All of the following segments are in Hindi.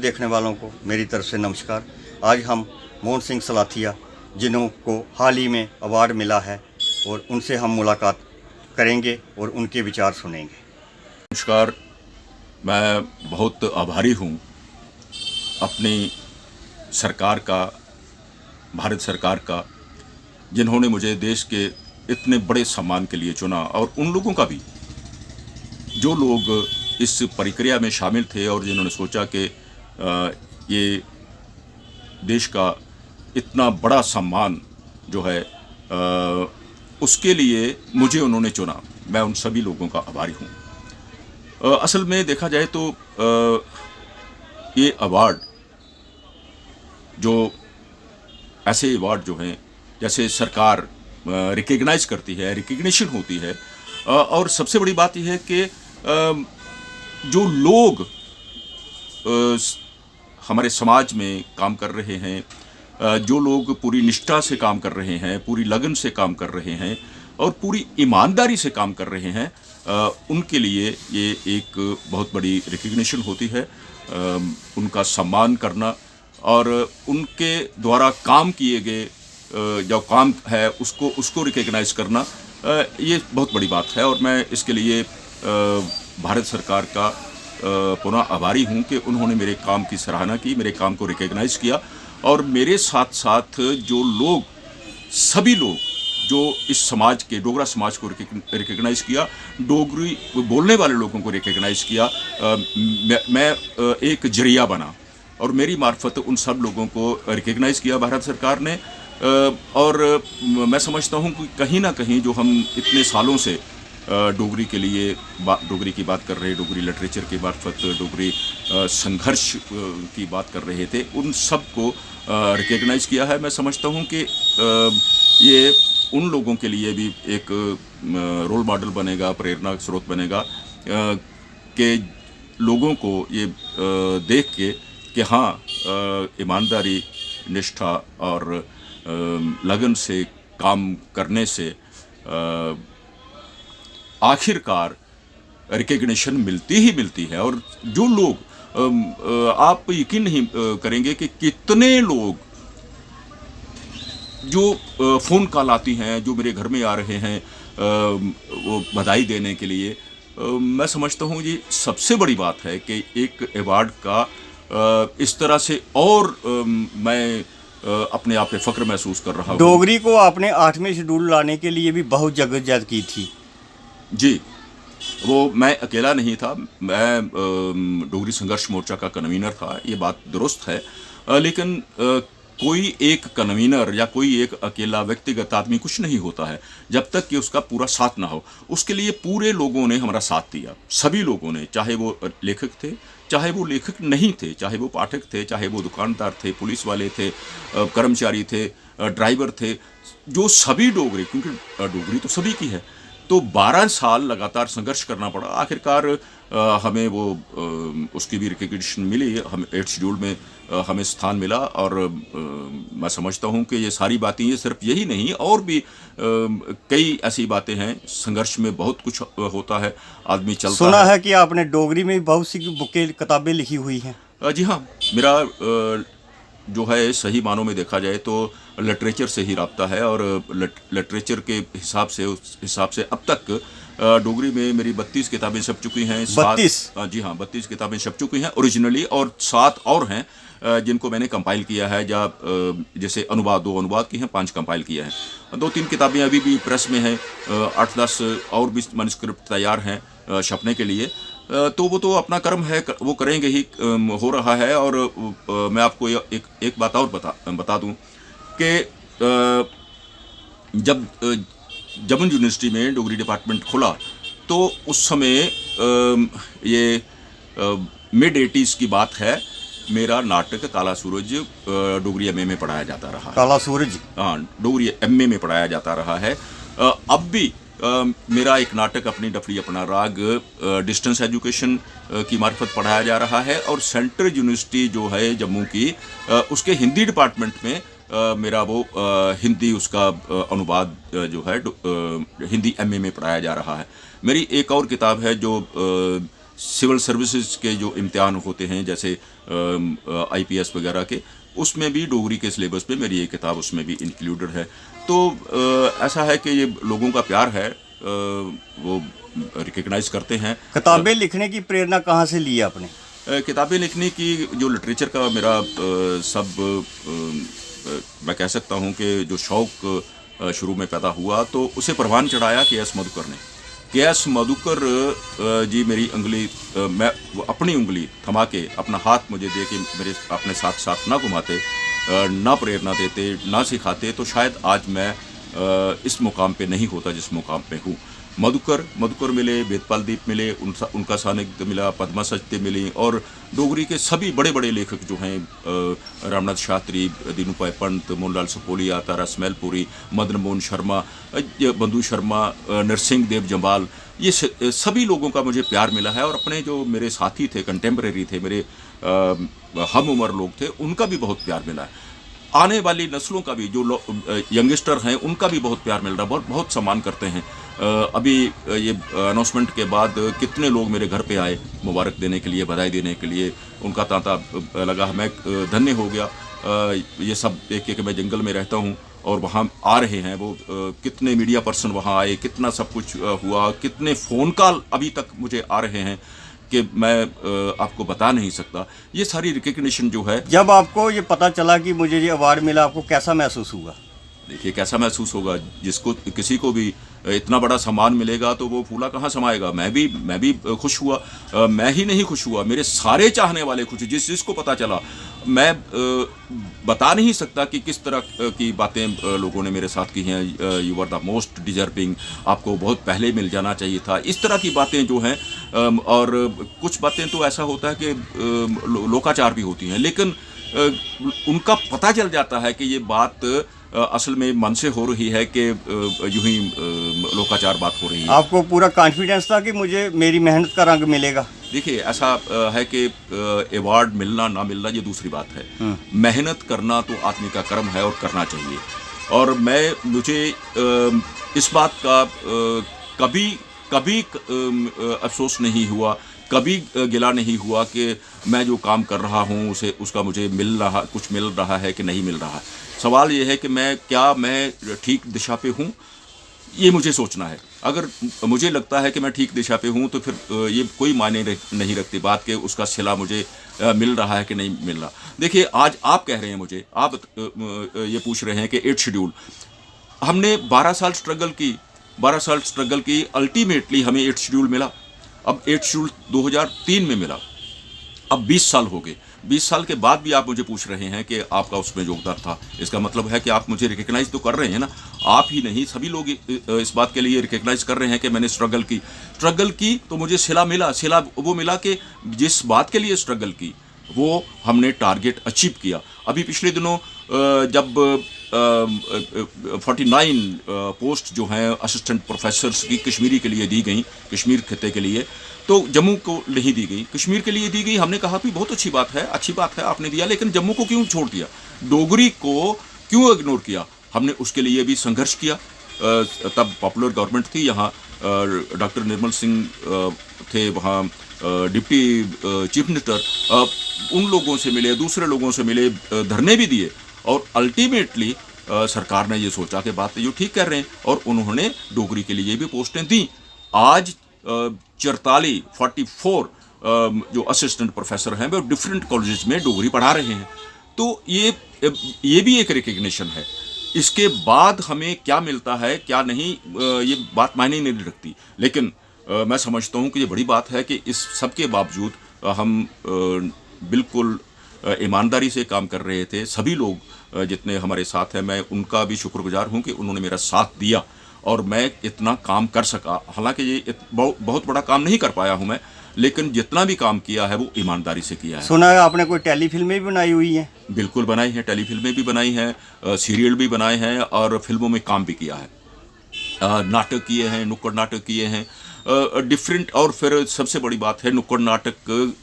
देखने वालों को मेरी तरफ से नमस्कार। आज हम मोहन सिंह सलाथिया जिन्हों को हाल ही में अवार्ड मिला है और उनसे हम मुलाकात करेंगे और उनके विचार सुनेंगे। नमस्कार। मैं बहुत आभारी हूँ अपनी सरकार का, भारत सरकार का, जिन्होंने मुझे देश के इतने बड़े सम्मान के लिए चुना, और उन लोगों का भी जो लोग इस प्रक्रिया में शामिल थे और जिन्होंने सोचा कि ये देश का इतना बड़ा सम्मान जो है उसके लिए मुझे उन्होंने चुना। मैं उन सभी लोगों का आभारी हूँ। असल में देखा जाए तो ये अवार्ड जो ऐसे अवार्ड जो हैं, जैसे सरकार रिकग्नाइज करती है, रिकग्निशन होती है, और सबसे बड़ी बात यह है कि जो लोग हमारे समाज में काम कर रहे हैं, जो लोग पूरी निष्ठा से काम कर रहे हैं, पूरी लगन से काम कर रहे हैं और पूरी ईमानदारी से काम कर रहे हैं, उनके लिए ये एक बहुत बड़ी रिकग्निशन होती है। उनका सम्मान करना और उनके द्वारा काम किए गए जो काम है उसको रिकग्नाइज करना, ये बहुत बड़ी बात है। और मैं इसके लिए भारत सरकार का पुनः आभारी हूँ कि उन्होंने मेरे काम की सराहना की, मेरे काम को रिकग्नाइज किया, और मेरे साथ साथ जो लोग, सभी लोग जो इस समाज के, डोगरा समाज को रिकग्नाइज किया, डोगरी बोलने वाले लोगों को रिकग्नाइज किया, मैं एक जरिया बना और मेरी मार्फत उन सब लोगों को रिकग्नाइज किया भारत सरकार ने। और मैं समझता हूँ कि कहीं ना कहीं जो हम इतने सालों से डोगरी के लिए डोगरी की बात कर रहे, डोगरी लिटरेचर की मार्फत डोगरी संघर्ष की बात कर रहे थे, उन सब को रिकग्नाइज किया है। मैं समझता हूँ कि ये उन लोगों के लिए भी एक रोल मॉडल बनेगा, प्रेरणा स्रोत बनेगा, कि लोगों को ये देख के कि हाँ, ईमानदारी, निष्ठा और लगन से काम करने से आखिरकार रिकग्निशन मिलती ही मिलती है। और जो लोग, आप यकीन नहीं करेंगे कि कितने लोग जो फ़ोन कॉल आती हैं, जो मेरे घर में आ रहे हैं वो बधाई देने के लिए, मैं समझता हूँ ये सबसे बड़ी बात है कि एक अवार्ड का इस तरह से, और मैं अपने आप पे फ़ख्र महसूस कर रहा हूँ। डोगरी को आपने 8वें शेड्यूल लाने के लिए भी बहुत जगहजद की थी। जी, वो मैं अकेला नहीं था, मैं डोगरी संघर्ष मोर्चा का कन्वीनर था, ये बात दुरुस्त है, लेकिन कोई एक कन्वीनर या कोई एक अकेला व्यक्तिगत आदमी कुछ नहीं होता है जब तक कि उसका पूरा साथ ना हो। उसके लिए पूरे लोगों ने हमारा साथ दिया, सभी लोगों ने, चाहे वो लेखक थे, चाहे वो लेखक नहीं थे, चाहे वो पाठक थे, चाहे वो दुकानदार थे, पुलिस वाले थे, कर्मचारी थे, ड्राइवर थे, जो सभी डोगरी, क्योंकि डोगरी तो सभी की है, तो 12 साल लगातार संघर्ष करना पड़ा। आखिरकार हमें वो उसकी भी रिकग्निशन मिली, हम 8 शेड्यूल में हमें स्थान मिला। और मैं समझता हूँ कि ये सारी बातें, ये सिर्फ यही नहीं, और भी कई ऐसी बातें हैं। संघर्ष में बहुत कुछ होता है, आदमी चलता है। सुना है कि आपने डोगरी में बहुत सी बुकें, किताबें लिखी हुई हैं। जी हाँ, मेरा जो है सही मानों में देखा जाए तो लिटरेचर से ही राब्ता है, और लिटरेचर के हिसाब से, उस हिसाब से अब तक डोगरी में मेरी 32 किताबें छप चुकी हैं। 32? जी हाँ, 32 किताबें छप चुकी हैं ओरिजिनली, और 7 और हैं जिनको मैंने कंपाइल किया है, जैसे अनुवाद, 2 अनुवाद की हैं, 5 कंपाइल किया है। 2-3 किताबें अभी भी प्रेस में हैं, 8-10 और भी मैन्युस्क्रिप्ट तैयार हैं छपने के लिए। तो वो तो अपना कर्म है, वो करेंगे ही, हो रहा है। और मैं आपको एक बात और बता दूं कि जब जबन यूनिवर्सिटी में डोगरी डिपार्टमेंट खुला, तो उस समय ये मिड 80s की बात है, मेरा नाटक काला सूरज डोगरी एमए में पढ़ाया जाता रहा है। काला सूरज? हाँ, डोगरी एमए में पढ़ाया जाता रहा है। अब भी मेरा एक नाटक, अपनी डफली अपना राग, डिस्टेंस एजुकेशन की मार्फत पढ़ाया जा रहा है। और सेंट्रल यूनिवर्सिटी जो है जम्मू की, उसके हिंदी डिपार्टमेंट में मेरा वो हिंदी, उसका अनुवाद जो है हिंदी एमए में पढ़ाया जा रहा है। मेरी एक और किताब है जो सिविल सर्विसेज के जो इम्तिहान होते हैं जैसे IPS वगैरह के, उसमें भी डोगरी के सिलेबस पे मेरी ये किताब उसमें भी इंक्लूडेड है। तो ऐसा है कि ये लोगों का प्यार है, वो रिकग्नाइज करते हैं। किताबें लिखने की प्रेरणा कहाँ से ली आपने? किताबें लिखने की जो लिटरेचर का मेरा मैं कह सकता हूँ कि जो शौक़ शुरू में पैदा हुआ तो उसे परवान चढ़ाया KS मधुकर ने। KS मधुकर जी मेरी उंगली, मैं अपनी उंगली थमा के, अपना हाथ मुझे दे के मेरे अपने साथ साथ ना घुमाते, ना प्रेरणा देते, ना सिखाते, तो शायद आज मैं इस मुकाम पे नहीं होता जिस मुकाम पे हूँ। मधुकर मिले, वेदपाल दीप मिले, उनका सानिध्य मिला, पद्मा सचदेव मिली, और डोगरी के सभी बड़े बड़े लेखक जो हैं, रामनाथ शास्त्री, दीनूभाई पंत, मोहनलाल सुपोलिया, तारा स्मैलपुरी, मदन मोहन शर्मा, बंधु शर्मा, नरसिंह देव जम्वाल, ये सभी लोगों का मुझे प्यार मिला है। और अपने जो मेरे साथी थे, कंटेम्प्रेरी थे, मेरे हम उम्र लोग थे, उनका भी बहुत प्यार मिला है। आने वाली नस्लों का भी, जो यंगस्टर हैं, उनका भी बहुत प्यार मिल रहा है, बहुत सम्मान करते हैं। अभी ये अनाउंसमेंट के बाद कितने लोग मेरे घर पे आए मुबारक देने के लिए, बधाई देने के लिए, उनका तांता लगा, मैं धन्य हो गया। ये सब देख के कि मैं जंगल में रहता हूँ और वहाँ आ रहे हैं वो, कितने मीडिया पर्सन वहाँ आए, कितना सब कुछ हुआ, कितने फ़ोन कॉल अभी तक मुझे आ रहे हैं कि मैं आपको बता नहीं सकता। ये सारी रिकग्निशन जो है, जब आपको ये पता चला कि मुझे ये अवार्ड मिला, आपको कैसा महसूस हुआ? देखिए कैसा महसूस होगा, जिसको किसी को भी इतना बड़ा सम्मान मिलेगा तो वो फूला कहाँ समाएगा। मैं भी खुश हुआ। मैं ही नहीं खुश हुआ, मेरे सारे चाहने वाले खुश, जिसको पता चला। मैं बता नहीं सकता कि किस तरह की बातें लोगों ने मेरे साथ की हैं। You are the most deserving, आपको बहुत पहले मिल जाना चाहिए था, इस तरह की बातें जो हैं। और कुछ बातें तो ऐसा होता है कि लोकाचार भी होती हैं, लेकिन उनका पता चल जाता है कि ये बात असल में मन से हो रही है, कि यूं ही लोकाचार बात हो रही है। आपको पूरा कॉन्फिडेंस था कि मुझे मेरी मेहनत का रंग मिलेगा? देखिए ऐसा है कि अवार्ड मिलना ना मिलना ये दूसरी बात है। मेहनत करना तो आदमी का कर्म है और करना चाहिए। और मुझे इस बात का कभी अफसोस नहीं हुआ, कभी गिला नहीं हुआ कि मैं जो काम कर रहा हूँ उसका मुझे कुछ मिल रहा है कि नहीं मिल रहा। सवाल ये है कि मैं ठीक दिशा पे हूँ, ये मुझे सोचना है। अगर मुझे लगता है कि मैं ठीक दिशा पे हूँ तो फिर ये कोई मायने नहीं रखती बात कि उसका सिला मुझे मिल रहा है कि नहीं मिल रहा। देखिए आज आप कह रहे हैं मुझे, आप ये पूछ रहे हैं कि 8 शेड्यूल, हमने 12 साल स्ट्रगल की, अल्टीमेटली हमें 8 शेड्यूल मिला। अब 8 शेड्यूल 2003 में मिला, अब 20 साल हो गए। 20 साल के बाद भी आप मुझे पूछ रहे हैं कि आपका उसमें योगदान था। इसका मतलब है कि आप मुझे रिकग्नाइज तो कर रहे हैं ना। आप ही नहीं, सभी लोग इस बात के लिए रिकग्नाइज कर रहे हैं कि मैंने स्ट्रगल की तो मुझे सिला मिला। सिला वो मिला कि जिस बात के लिए स्ट्रगल की वो हमने टारगेट अचीव किया। अभी पिछले दिनों जब 49 पोस्ट जो हैं असिस्टेंट प्रोफेसर्स की कश्मीरी के लिए दी गई, कश्मीर खिते के लिए, तो जम्मू को नहीं दी गई, कश्मीर के लिए दी गई। हमने कहा कि बहुत अच्छी बात है आपने दिया, लेकिन जम्मू को क्यों छोड़ दिया, डोगरी को क्यों इग्नोर किया? हमने उसके लिए भी संघर्ष किया। तब पॉपुलर गवर्नमेंट थी यहाँ, डॉक्टर निर्मल सिंह थे वहाँ डिप्टी चीफ मिनिस्टर। उन लोगों से मिले, दूसरे लोगों से मिले, धरने भी दिए, और अल्टीमेटली सरकार ने ये सोचा कि बात जो ठीक कर रहे हैं, और उन्होंने डोगरी के लिए भी पोस्टें दी। आज 44 जो असिस्टेंट प्रोफेसर हैं वो डिफरेंट कॉलेजेस में डोगरी पढ़ा रहे हैं। तो ये भी एक रिकग्निशन है। इसके बाद हमें क्या मिलता है क्या नहीं, ये बात मायने नहीं रखती, लेकिन मैं समझता हूँ कि ये बड़ी बात है कि इस सब के बावजूद हम बिल्कुल ईमानदारी से काम कर रहे थे। सभी लोग जितने हमारे साथ हैं, मैं उनका भी शुक्रगुजार हूँ कि उन्होंने मेरा साथ दिया और मैं इतना काम कर सका। हालांकि ये बहुत बड़ा काम नहीं कर पाया हूँ मैं, लेकिन जितना भी काम किया है वो ईमानदारी से किया है। सुना है आपने कोई टेलीफिल्में भी बनाई हुई हैं? बिल्कुल बनाई हैं, टेलीफिल्में भी बनाई हैं, सीरियल भी बनाए हैं, और फिल्मों में काम भी किया है। नाटक किए हैं, नुक्कड़ नाटक किए हैं, डिफरेंट। और फिर सबसे बड़ी बात है, नुक्कड़ नाटक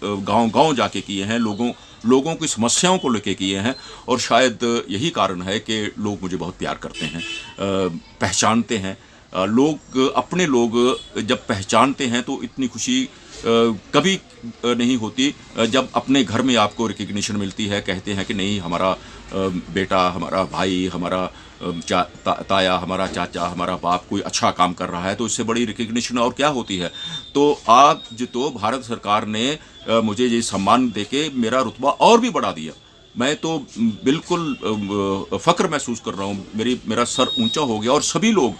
गांव-गांव जाके किए हैं, लोगों की समस्याओं को लेके किए हैं। और शायद यही कारण है कि लोग मुझे बहुत प्यार करते हैं, पहचानते हैं। लोग अपने लोग जब पहचानते हैं तो इतनी खुशी कभी नहीं होती जब अपने घर में आपको रिकग्निशन मिलती है, कहते हैं कि नहीं हमारा बेटा, हमारा भाई, हमारा ताया, हमारा चाचा, हमारा बाप कोई अच्छा काम कर रहा है, तो इससे बड़ी रिकग्निशन और क्या होती है। तो आज तो भारत सरकार ने मुझे ये सम्मान देके मेरा रुतबा और भी बढ़ा दिया। मैं तो बिल्कुल फ़ख्र महसूस कर रहा हूँ, मेरा सर ऊंचा हो गया और सभी लोग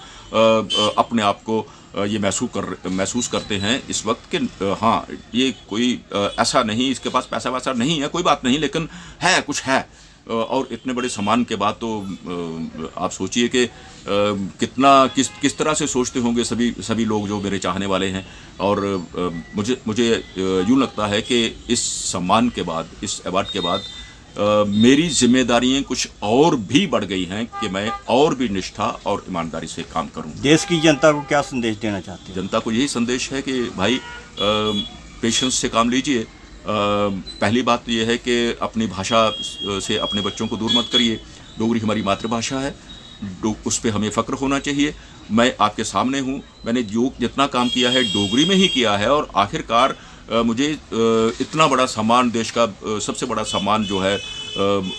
अपने आप को ये महसूस करते हैं इस वक्त कि हाँ, ये कोई ऐसा नहीं, इसके पास पैसा वैसा नहीं है, कोई बात नहीं, लेकिन है कुछ है। और इतने बड़े सम्मान के बाद तो आप सोचिए कि किस तरह से सोचते होंगे सभी लोग जो मेरे चाहने वाले हैं। और मुझे यूँ लगता है कि इस सम्मान के बाद, इस अवार्ड के बाद मेरी जिम्मेदारियां कुछ और भी बढ़ गई हैं कि मैं और भी निष्ठा और ईमानदारी से काम करूं। देश की जनता को क्या संदेश देना चाहते हैं? जनता को यही संदेश है कि भाई पेशेंस से काम लीजिए। पहली बात यह है कि अपनी भाषा से अपने बच्चों को दूर मत करिए। डोगरी हमारी मातृभाषा है, उस पर हमें फ़ख्र होना चाहिए। मैं आपके सामने हूँ, मैंने जितना काम किया है डोगरी में ही किया है, और आखिरकार मुझे इतना बड़ा सम्मान, देश का सबसे बड़ा सम्मान जो है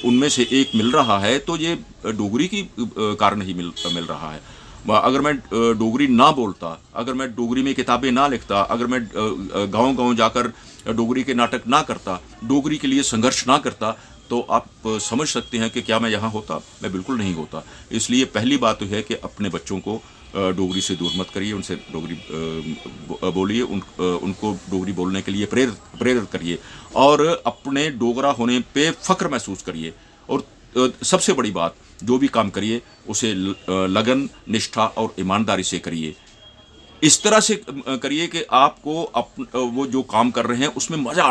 उनमें से एक मिल रहा है, तो ये डोगरी की कारण ही मिल रहा है। अगर मैं डोगरी ना बोलता, अगर मैं डोगरी में किताबें ना लिखता, अगर मैं गांव-गांव जाकर डोगरी के नाटक ना करता, डोगरी के लिए संघर्ष ना करता, तो आप समझ सकते हैं कि क्या मैं यहाँ होता? मैं बिल्कुल नहीं होता। इसलिए पहली बात तो है कि अपने बच्चों को डोगरी से दूर मत करिए, उनसे डोगरी बोलिए, उनको डोगरी बोलने के लिए प्रेरित करिए, और अपने डोगरा होने पे फ़ख्र महसूस करिए। और सबसे बड़ी बात, जो भी काम करिए उसे लगन, निष्ठा और ईमानदारी से करिए। इस तरह से करिए कि आपको वो जो काम कर रहे हैं उसमें मज़ा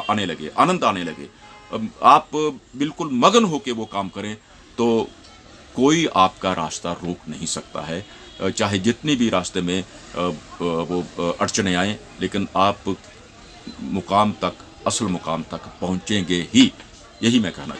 आने लगे, आनंद आने लगे। आप बिल्कुल मगन होकर वो काम करें तो कोई आपका रास्ता रोक नहीं सकता है, चाहे जितनी भी रास्ते में वो अड़चने आएँ, लेकिन आप मुकाम तक, असल मुकाम तक पहुँचेंगे ही। यही मैं कहना